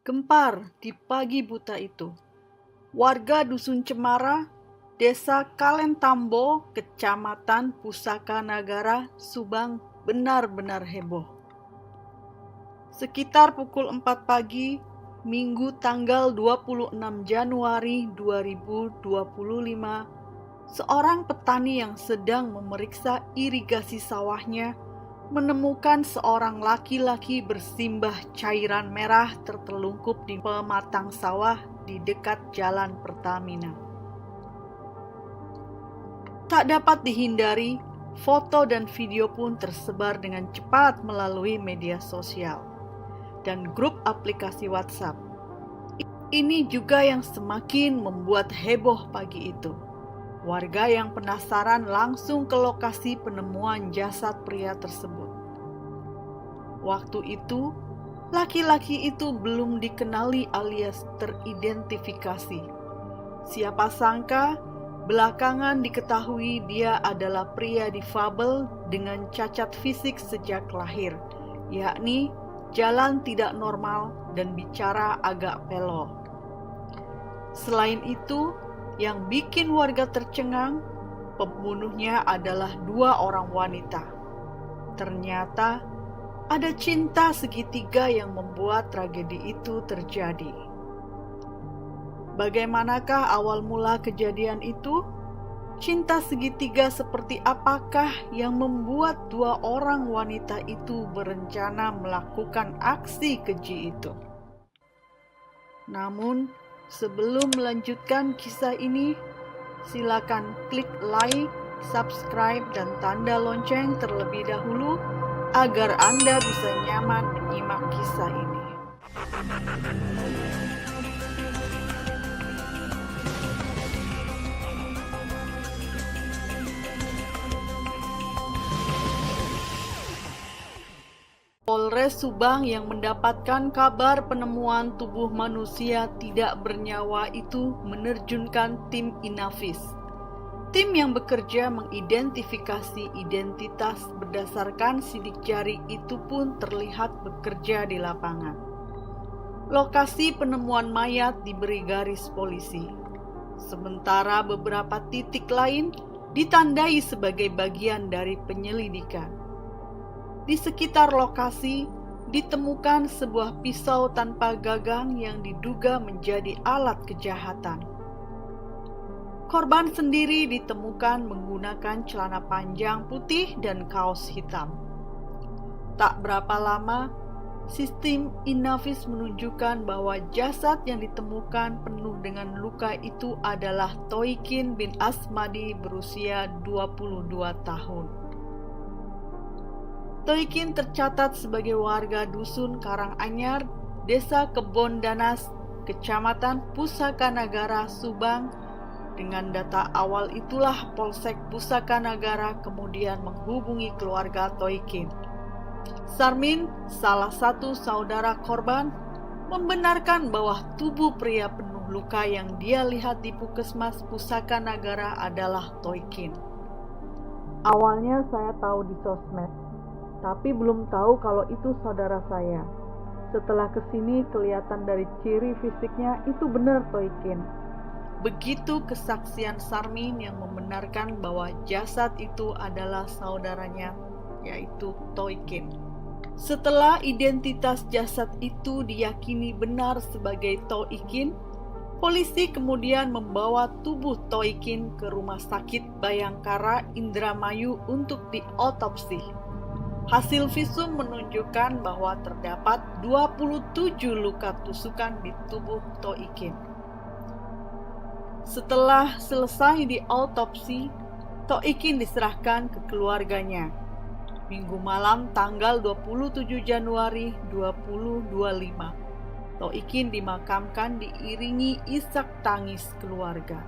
Gempar di pagi buta itu. Warga Dusun Cemara, Desa Kalentambo, Kecamatan Pusaka Nagara, Subang benar-benar heboh. Sekitar pukul 4 pagi, Minggu tanggal 26 Januari 2025, seorang petani yang sedang memeriksa irigasi sawahnya menemukan seorang laki-laki bersimbah cairan merah tertelungkup di pematang sawah di dekat jalan Pertamina. Tak dapat dihindari, foto dan video pun tersebar dengan cepat melalui media sosial dan grup aplikasi WhatsApp. Ini juga yang semakin membuat heboh pagi itu. Warga yang penasaran langsung ke lokasi penemuan jasad pria tersebut. Waktu itu, laki-laki itu belum dikenali alias teridentifikasi. Siapa sangka, belakangan diketahui dia adalah pria difabel dengan cacat fisik sejak lahir, yakni jalan tidak normal dan bicara agak pelo. Selain itu, yang bikin warga tercengang, pembunuhnya adalah 2 orang wanita. Ternyata ada cinta segitiga yang membuat tragedi itu terjadi. Bagaimanakah awal mula kejadian itu? Cinta segitiga seperti apakah yang membuat 2 orang wanita itu berencana melakukan aksi keji itu? Namun, sebelum melanjutkan kisah ini, silakan klik like, subscribe, dan tanda lonceng terlebih dahulu agar Anda bisa nyaman menyimak kisah ini. Polres Subang yang mendapatkan kabar penemuan tubuh manusia tidak bernyawa itu menerjunkan tim Inavis. Tim yang bekerja mengidentifikasi identitas berdasarkan sidik jari itu pun terlihat bekerja di lapangan. Lokasi penemuan mayat diberi garis polisi. Sementara beberapa titik lain ditandai sebagai bagian dari penyelidikan. Di sekitar lokasi ditemukan sebuah pisau tanpa gagang yang diduga menjadi alat kejahatan. Korban sendiri ditemukan menggunakan celana panjang putih dan kaos hitam. Tak berapa lama, sistem Inavis menunjukkan bahwa jasad yang ditemukan penuh dengan luka itu adalah Toikin bin Asmadi berusia 22 tahun. Toikin tercatat sebagai warga Dusun Karanganyar, Desa Kebon Danas, Kecamatan Pusaka Nagara, Subang. Dengan data awal itulah Polsek Pusaka Nagara kemudian menghubungi keluarga Toikin. Sarmin, salah satu saudara korban, membenarkan bahwa tubuh pria penuh luka yang dia lihat di Puskesmas Pusaka Nagara adalah Toikin. Awalnya saya tahu di sosmed, tapi belum tahu kalau itu saudara saya. Setelah kesini kelihatan dari ciri fisiknya itu benar Toikin. Begitu kesaksian Sarmin yang membenarkan bahwa jasad itu adalah saudaranya, yaitu Toikin. Setelah identitas jasad itu diyakini benar sebagai Toikin, polisi kemudian membawa tubuh Toikin ke Rumah Sakit Bayangkara Indramayu untuk diotopsi. Hasil visum menunjukkan bahwa terdapat 27 luka tusukan di tubuh Toikin. Setelah selesai diotopsi, Toikin diserahkan ke keluarganya. Minggu malam tanggal 27 Januari 2025, Toikin dimakamkan diiringi isak tangis keluarga.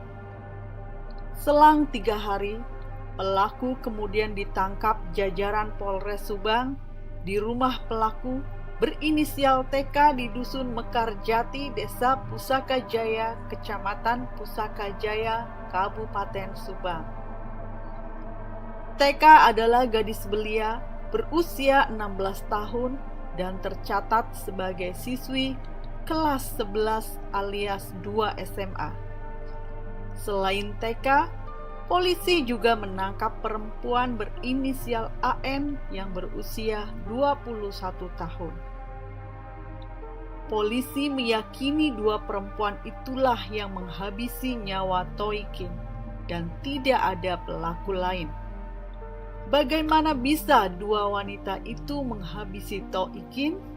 Selang 3 hari, pelaku kemudian ditangkap jajaran Polres Subang di rumah pelaku berinisial TK di Dusun Mekarjati, Desa Pusaka Jaya, Kecamatan Pusaka Jaya, Kabupaten Subang. TK adalah gadis belia berusia 16 tahun dan tercatat sebagai siswi kelas 11 alias 2 SMA. Selain TK, polisi juga menangkap perempuan berinisial AN yang berusia 21 tahun. Polisi meyakini dua perempuan itulah yang menghabisi nyawa Toikin dan tidak ada pelaku lain. Bagaimana bisa dua wanita itu menghabisi Toikin?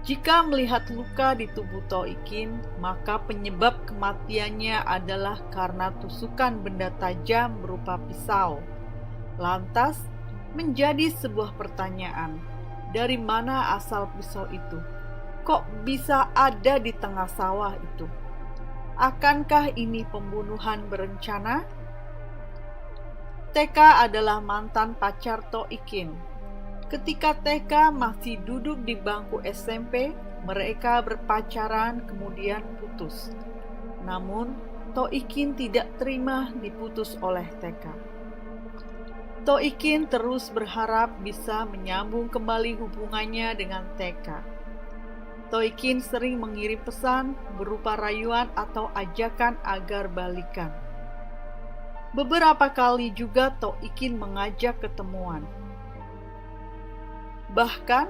Jika melihat luka di tubuh Toikin, maka penyebab kematiannya adalah karena tusukan benda tajam berupa pisau. Lantas, menjadi sebuah pertanyaan, dari mana asal pisau itu? Kok bisa ada di tengah sawah itu? Akankah ini pembunuhan berencana? TK adalah mantan pacar Toikin. Ketika TK masih duduk di bangku SMP, mereka berpacaran kemudian putus. Namun, Toikin tidak terima diputus oleh TK. Toikin terus berharap bisa menyambung kembali hubungannya dengan TK. Toikin sering mengirim pesan berupa rayuan atau ajakan agar balikan. Beberapa kali juga Toikin mengajak ketemuan. Bahkan,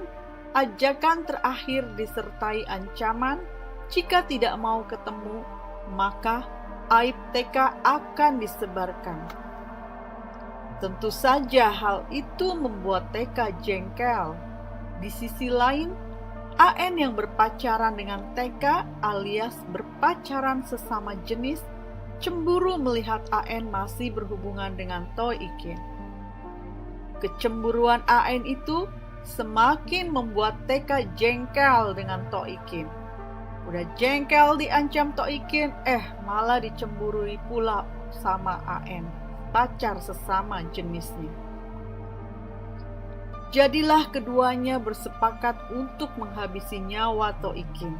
ajakan terakhir disertai ancaman jika tidak mau ketemu, maka aib TK akan disebarkan. Tentu saja hal itu membuat TK jengkel. Di sisi lain, AN yang berpacaran dengan TK alias berpacaran sesama jenis cemburu melihat AN masih berhubungan dengan Toikin. Kecemburuan AN itu semakin membuat TK jengkel dengan Toikin. Udah jengkel diancam Toikin, malah dicemburui pula sama AN, pacar sesama jenisnya. Jadilah keduanya bersepakat untuk menghabisi nyawa Toikin.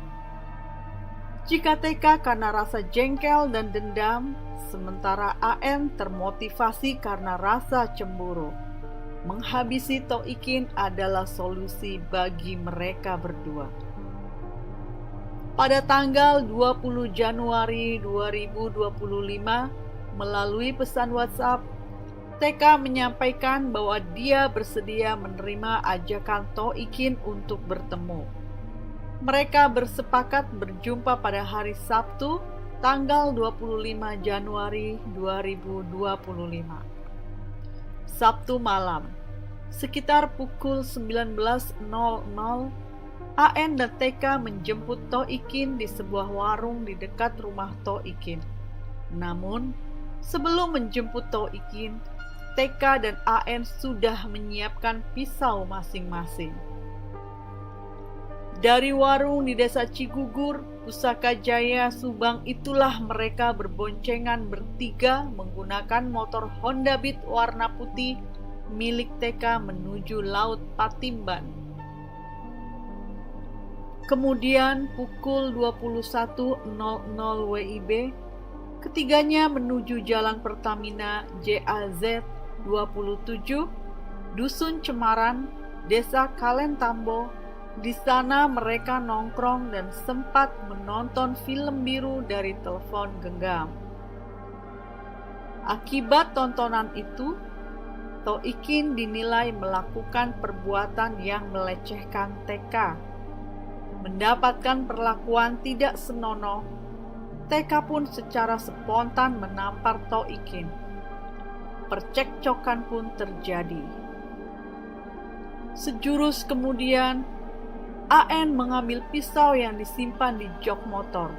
Jika TK karena rasa jengkel dan dendam, sementara AN termotivasi karena rasa cemburu. Menghabisi Toikin adalah solusi bagi mereka berdua. Pada tanggal 20 Januari 2025, melalui pesan WhatsApp, TK menyampaikan bahwa dia bersedia menerima ajakan Toikin untuk bertemu. Mereka bersepakat berjumpa pada hari Sabtu, tanggal 25 Januari 2025. Sabtu malam, sekitar pukul 19.00, AN dan TK menjemput Toikin di sebuah warung di dekat rumah Toikin. Namun, sebelum menjemput Toikin, TK dan AN sudah menyiapkan pisau masing-masing. Dari warung di desa Cigugur, Pusaka Jaya, Subang itulah mereka berboncengan bertiga menggunakan motor Honda Beat warna putih milik TK menuju Laut Patimban. Kemudian pukul 21.00 WIB, ketiganya menuju Jalan Pertamina JAZ 27, Dusun Cemaran, Desa Kalentambo. Di sana mereka nongkrong dan sempat menonton film biru dari telepon genggam. Akibat tontonan itu, Toikin dinilai melakukan perbuatan yang melecehkan TK. Mendapatkan perlakuan tidak senonoh, TK pun secara spontan menampar Toikin. Percekcokan pun terjadi. Sejurus kemudian, AN mengambil pisau yang disimpan di jok motor,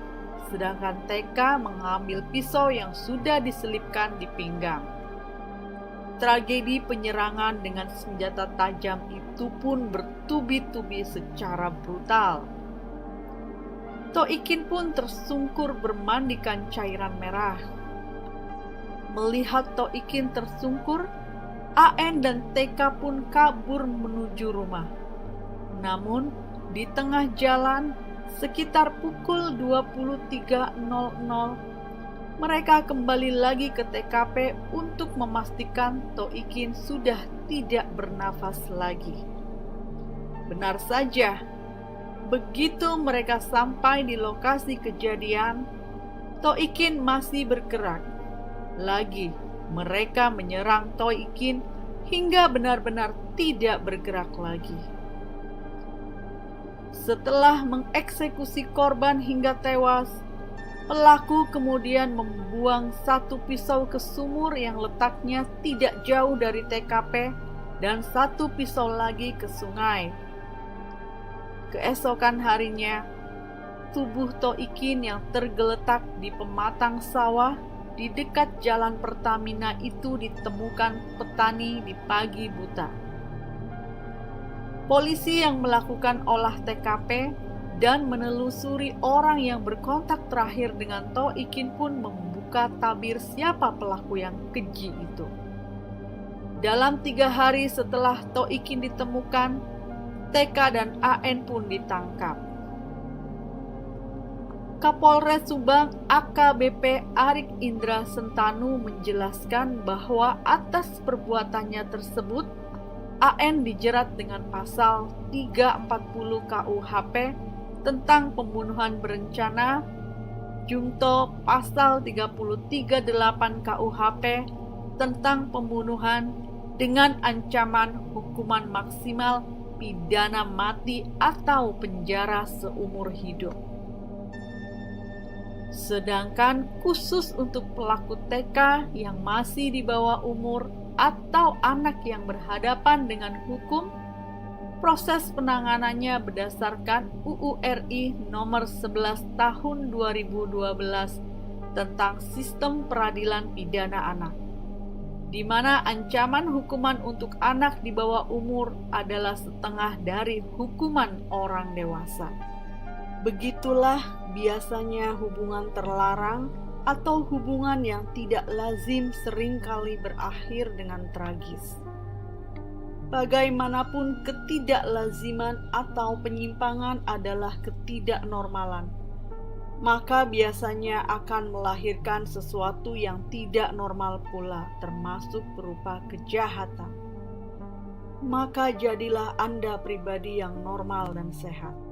sedangkan TK mengambil pisau yang sudah diselipkan di pinggang. Tragedi penyerangan dengan senjata tajam itu pun bertubi-tubi secara brutal. Toikin pun tersungkur bermandikan cairan merah. Melihat Toikin tersungkur, AN dan TK pun kabur menuju rumah. Namun, di tengah jalan, sekitar pukul 23.00, mereka kembali lagi ke TKP untuk memastikan Toikin sudah tidak bernafas lagi. Benar saja, Begitu mereka sampai di lokasi kejadian, Toikin masih bergerak. Lagi, mereka menyerang Toikin hingga benar-benar tidak bergerak lagi. Setelah mengeksekusi korban hingga tewas, pelaku kemudian membuang satu pisau ke sumur yang letaknya tidak jauh dari TKP dan satu pisau lagi ke sungai. Keesokan harinya, tubuh Toikin yang tergeletak di pematang sawah di dekat jalan Pertamina itu ditemukan petani di pagi buta. Polisi yang melakukan olah TKP dan menelusuri orang yang berkontak terakhir dengan Toikin pun membuka tabir siapa pelaku yang keji itu. Dalam 3 hari setelah Toikin ditemukan, TK dan AN pun ditangkap. Kapolres Subang AKBP Arik Indra Sentanu menjelaskan bahwa atas perbuatannya tersebut, AN dijerat dengan pasal 340 KUHP tentang pembunuhan berencana, jungto pasal 338 KUHP tentang pembunuhan dengan ancaman hukuman maksimal pidana mati atau penjara seumur hidup. Sedangkan khusus untuk pelaku TK yang masih di bawah umur atau anak yang berhadapan dengan hukum, proses penanganannya berdasarkan UU RI nomor 11 tahun 2012 tentang Sistem Peradilan Pidana Anak, di mana ancaman hukuman untuk anak di bawah umur adalah setengah dari hukuman orang dewasa. Begitulah biasanya hubungan terlarang atau hubungan yang tidak lazim seringkali berakhir dengan tragis. Bagaimanapun, ketidaklaziman atau penyimpangan adalah ketidaknormalan, maka biasanya akan melahirkan sesuatu yang tidak normal pula, termasuk berupa kejahatan. Maka jadilah Anda pribadi yang normal dan sehat.